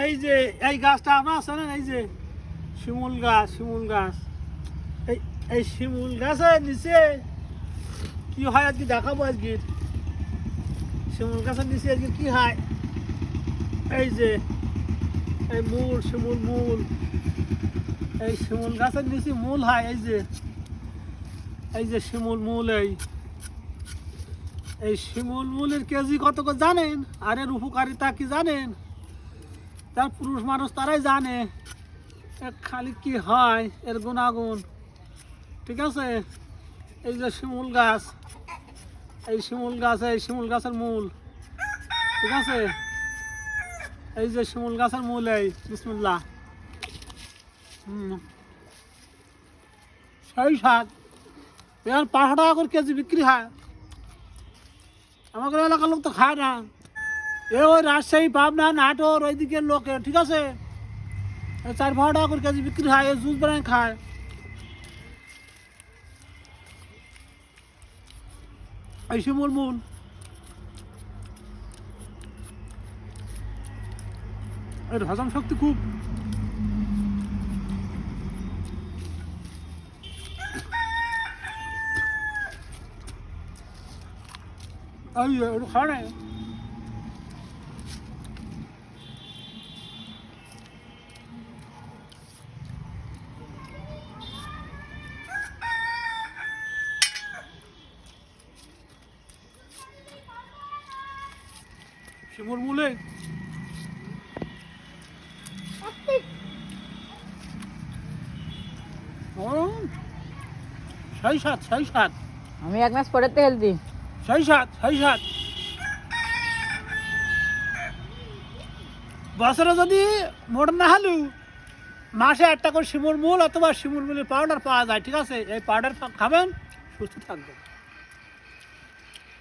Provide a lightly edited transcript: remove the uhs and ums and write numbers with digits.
এই যে এই গাছটা আপনার আছে না, এই যে শিমুল গাছ, এই শিমুল গাছের নিচে কি হয় আজকে দেখাবো। আজকে শিমুল গাছের নিচে আজকে কি হয়, এই যে এই শিমুল মূল, এই শিমুল গাছের নিচে মূল হয়। এই যে শিমুল মূল, এই শিমুল মূলের কেজি কত করে জানেন? আর এর উপকারিতা কি জানেন? তার পুরুষ মানুষ তারাই জানে খালি কি হয় এর গুণাগুণ। ঠিক আছে, এই যে শিমুল গাছ, এই শিমুল গাছের মূল। ঠিক আছে, এই যে শিমুল গাছের মূল, এই বিসমিল্লাহ। সেই শাক এখন 500 টাকা করে কেজি বিক্রি হয়। আমাদের এলাকার লোক তো খায় না, ওই রাজশাহী, পাবনা, নাটোর ওই দিকের লোকে। ঠিক আছে, 4-5 টাকা করে কেজি বিক্রি হয়, জুস বানায় খায়। এই শিমুল মূল এর হজম শক্তি খুব। খাওয়া নাই শিমুল মূলে সেই সাত আমি 1 মাস পরে তো হেলদি। সেই সাত বছরে যদি মোট না হলেও মাসে একটা করে শিমুল মূল অথবা শিমুল মূলের পাউডার পাওয়া যায়। ঠিক আছে, এই পাউডার খাবেন, সুস্থ থাকবেন।